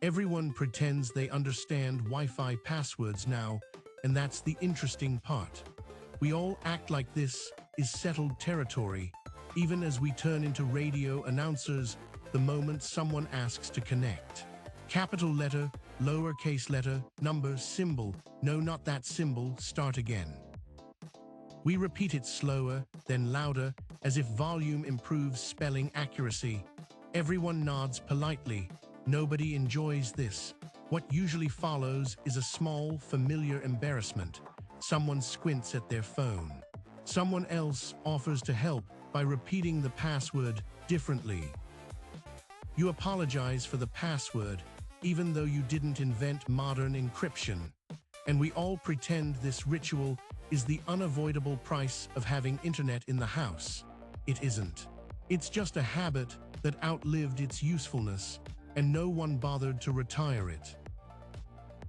Everyone pretends they understand Wi-Fi passwords now, and that's the interesting part. We all act like this is settled territory, even as we turn into radio announcers the moment someone asks to connect. Capital letter, lowercase letter, number, symbol, no, not that symbol, start again. We repeat it slower, then louder, as if volume improves spelling accuracy. Everyone nods politely. Nobody enjoys this. What usually follows is a small, familiar embarrassment. Someone squints at their phone. Someone else offers to help by repeating the password differently. You apologize for the password, even though you didn't invent modern encryption. And we all pretend this ritual is the unavoidable price of having internet in the house. It isn't. It's just a habit that outlived its usefulness, and no one bothered to retire it.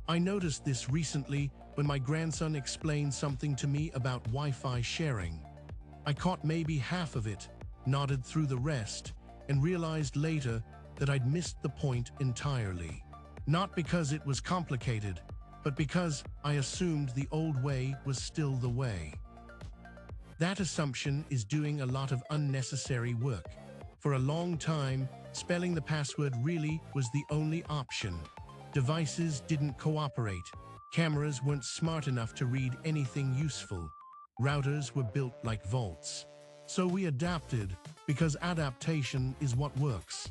I noticed this recently when my grandson explained something to me about Wi-Fi sharing. I caught maybe half of it, nodded through the rest, and realized later that I'd missed the point entirely. Not because it was complicated, but because I assumed the old way was still the way. That assumption is doing a lot of unnecessary work. For a long time, spelling the password really was the only option. Devices didn't cooperate. Cameras weren't smart enough to read anything useful. Routers were built like vaults. So we adapted, because adaptation is what works.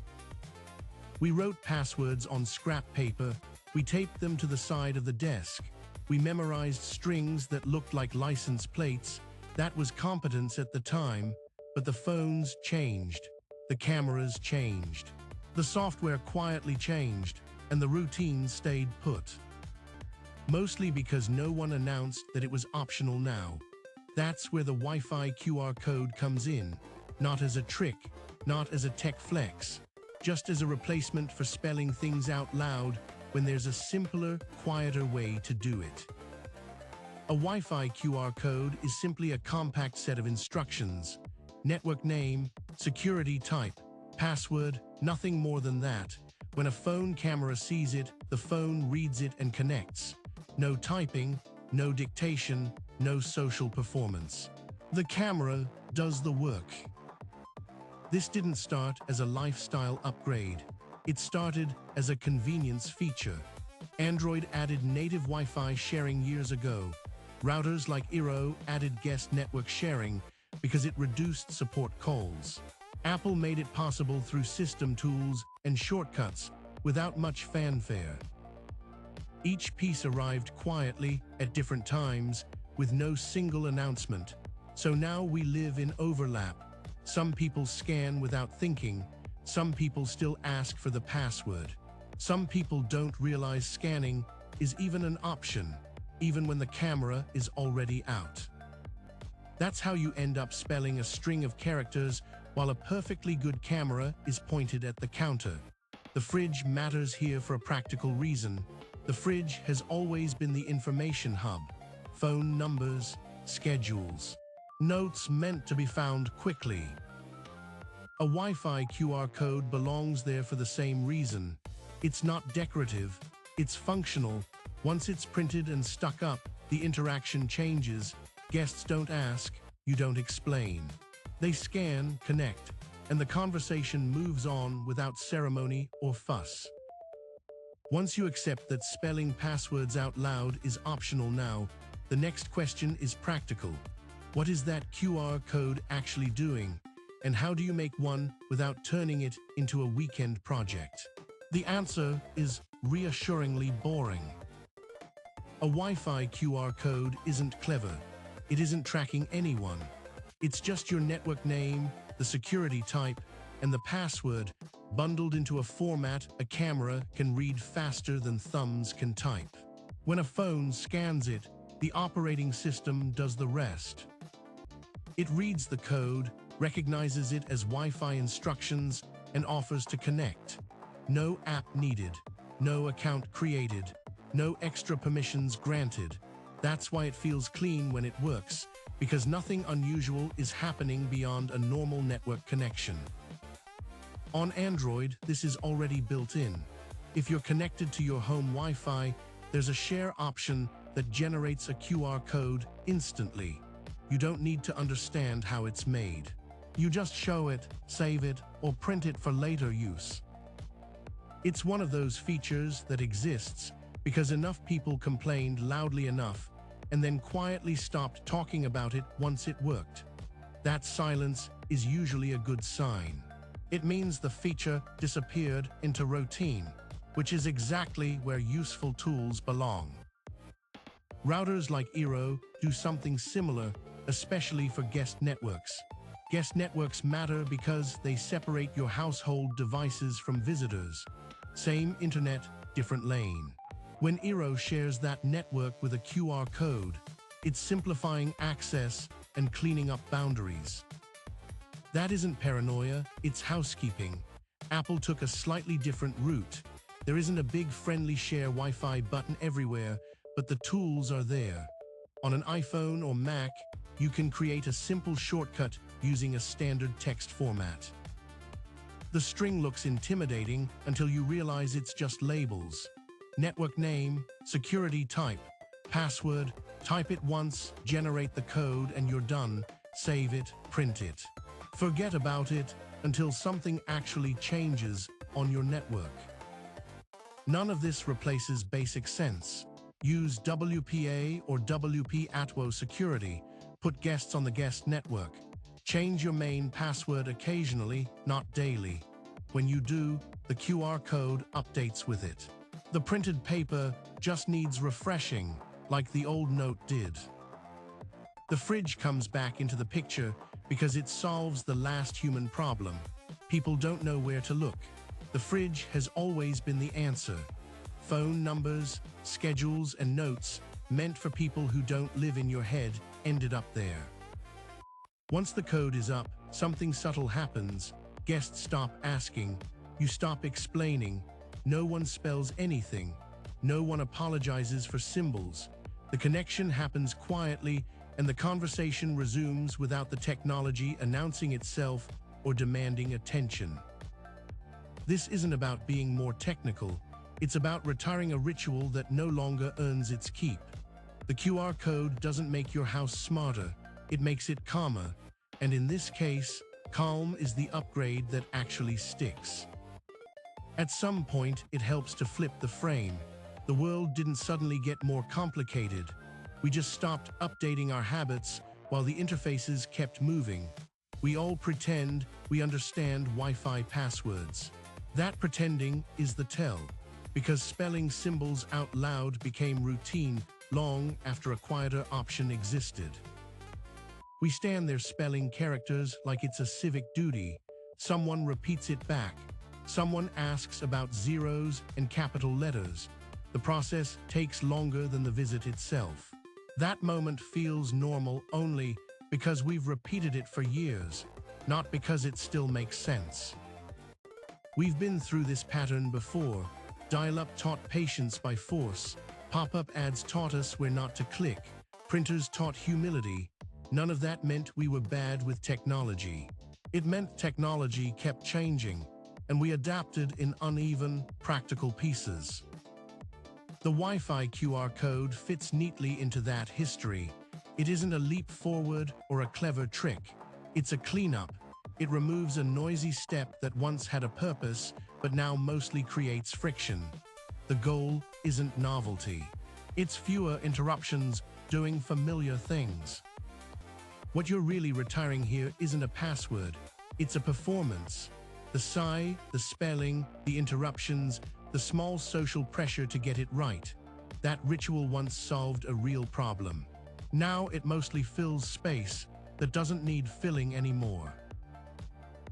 We wrote passwords on scrap paper. We taped them to the side of the desk. We memorized strings that looked like license plates. That was competence at the time, but the phones changed. The cameras changed. The software quietly changed, and the routine stayed put. Mostly because no one announced that it was optional now. That's where the Wi-Fi QR code comes in, not as a trick, not as a tech flex, just as a replacement for spelling things out loud when there's a simpler, quieter way to do it. A Wi-Fi QR code is simply a compact set of instructions. Network name, security type, password, nothing more than that. When a phone camera sees it, the phone reads it and connects. No typing, no dictation, no social performance. The camera does the work. This didn't start as a lifestyle upgrade. It started as a convenience feature. Android added native Wi-Fi sharing years ago. Routers like Eero added guest network sharing because it reduced support calls. Apple made it possible through system tools and shortcuts without much fanfare. Each piece arrived quietly at different times with no single announcement. So now we live in overlap. Some people scan without thinking. Some people still ask for the password. Some people don't realize scanning is even an option, even when the camera is already out. That's how you end up spelling a string of characters while a perfectly good camera is pointed at the counter. The fridge matters here for a practical reason. The fridge has always been the information hub. Phone numbers, schedules, notes meant to be found quickly. A Wi-Fi QR code belongs there for the same reason. It's not decorative, it's functional. Once it's printed and stuck up, the interaction changes. Guests don't ask, you don't explain. They scan, connect, and the conversation moves on without ceremony or fuss. Once you accept that spelling passwords out loud is optional now, the next question is practical. What is that QR code actually doing? And how do you make one without turning it into a weekend project? The answer is reassuringly boring. A Wi-Fi QR code isn't clever. It isn't tracking anyone. It's just your network name, the security type, and the password bundled into a format a camera can read faster than thumbs can type. When a phone scans it, the operating system does the rest. It reads the code, recognizes it as Wi-Fi instructions, and offers to connect. No app needed, no account created, no extra permissions granted. That's why it feels clean when it works, because nothing unusual is happening beyond a normal network connection. On Android, this is already built in. If you're connected to your home Wi-Fi, there's a share option that generates a QR code instantly. You don't need to understand how it's made. You just show it, save it, or print it for later use. It's one of those features that exists because enough people complained loudly enough and then quietly stopped talking about it once it worked. That silence is usually a good sign. It means the feature disappeared into routine, which is exactly where useful tools belong. Routers like Eero do something similar, especially for guest networks. Guest networks matter because they separate your household devices from visitors. Same internet, different lane. When Eero shares that network with a QR code, it's simplifying access and cleaning up boundaries. That isn't paranoia, it's housekeeping. Apple took a slightly different route. There isn't a big friendly share Wi-Fi button everywhere, but the tools are there. On an iPhone or Mac, you can create a simple shortcut using a standard text format. The string looks intimidating until you realize it's just labels. Network name, security type, password, type it once, generate the code, and you're done. Save it, print it. Forget about it until something actually changes on your network. None of this replaces basic sense. Use WPA or WP-Atwo security. Put guests on the guest network. Change your main password occasionally, not daily. When you do, the QR code updates with it. The printed paper just needs refreshing, like the old note did. The fridge comes back into the picture because it solves the last human problem. People don't know where to look. The fridge has always been the answer. Phone numbers, schedules, and notes meant for people who don't live in your head ended up there. Once the code is up, something subtle happens. Guests stop asking. You stop explaining. No one spells anything. No one apologizes for symbols. The connection happens quietly, and the conversation resumes without the technology announcing itself or demanding attention. This isn't about being more technical. It's about retiring a ritual that no longer earns its keep. The QR code doesn't make your house smarter. It makes it calmer. And in this case, calm is the upgrade that actually sticks. At some point, it helps to flip the frame. The world didn't suddenly get more complicated. We just stopped updating our habits while the interfaces kept moving. We all pretend we understand Wi-Fi passwords. That pretending is the tell, because spelling symbols out loud became routine long after a quieter option existed. We stand there spelling characters like it's a civic duty. Someone repeats it back. Someone asks about zeros and capital letters. The process takes longer than the visit itself. That moment feels normal only because we've repeated it for years, not because it still makes sense. We've been through this pattern before. Dial-up taught patience by force. Pop-up ads taught us where not to click. Printers taught humility. None of that meant we were bad with technology. It meant technology kept changing, and we adapted in uneven, practical pieces. The Wi-Fi QR code fits neatly into that history. It isn't a leap forward or a clever trick. It's a cleanup. It removes a noisy step that once had a purpose, but now mostly creates friction. The goal isn't novelty. It's fewer interruptions doing familiar things. What you're really retiring here isn't a password. It's a performance. The sigh, the spelling, the interruptions, the small social pressure to get it right. That ritual once solved a real problem. Now it mostly fills space that doesn't need filling anymore.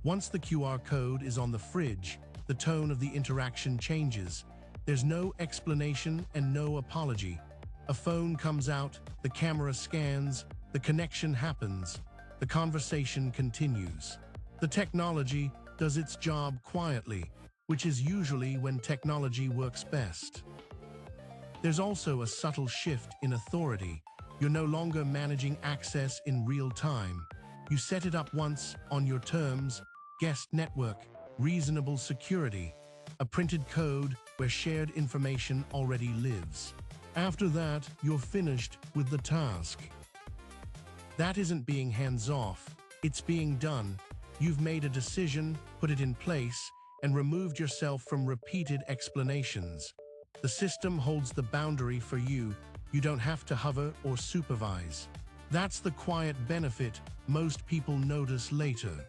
Once the QR code is on the fridge, the tone of the interaction changes. There's no explanation and no apology. A phone comes out, the camera scans, the connection happens, the conversation continues. The technology does its job quietly, which is usually when technology works best. There's also a subtle shift in authority. You're no longer managing access in real time. You set it up once, on your terms, guest network, reasonable security. A printed code where shared information already lives. After that, you're finished with the task. That isn't being hands-off, it's being done. You've made a decision, put it in place, and removed yourself from repeated explanations. The system holds the boundary for you. You don't have to hover or supervise. That's the quiet benefit most people notice later.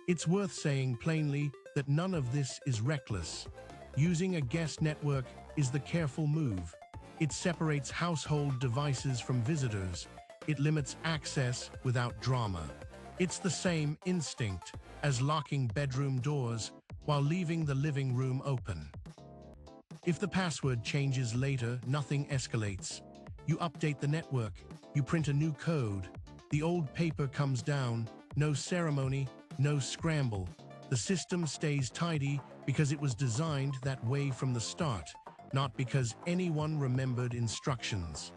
It's worth saying plainly that none of this is reckless. Using a guest network is the careful move. It separates household devices from visitors. It limits access without drama. It's the same instinct as locking bedroom doors while leaving the living room open. If the password changes later, nothing escalates. You update the network, you print a new code. The old paper comes down, no ceremony, no scramble. The system stays tidy because it was designed that way from the start, not because anyone remembered instructions.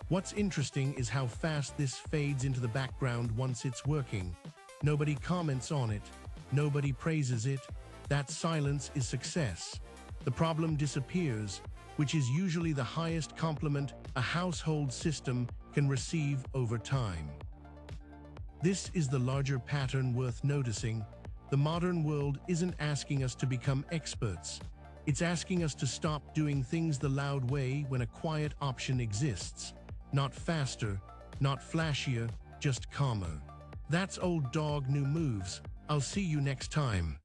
What's interesting is how fast this fades into the background once it's working. Nobody comments on it, nobody praises it. That silence is success. The problem disappears, which is usually the highest compliment a household system can receive over time. This is the larger pattern worth noticing. The modern world isn't asking us to become experts. It's asking us to stop doing things the loud way when a quiet option exists. Not faster, not flashier, just calmer. That's old dog, new moves. I'll see you next time.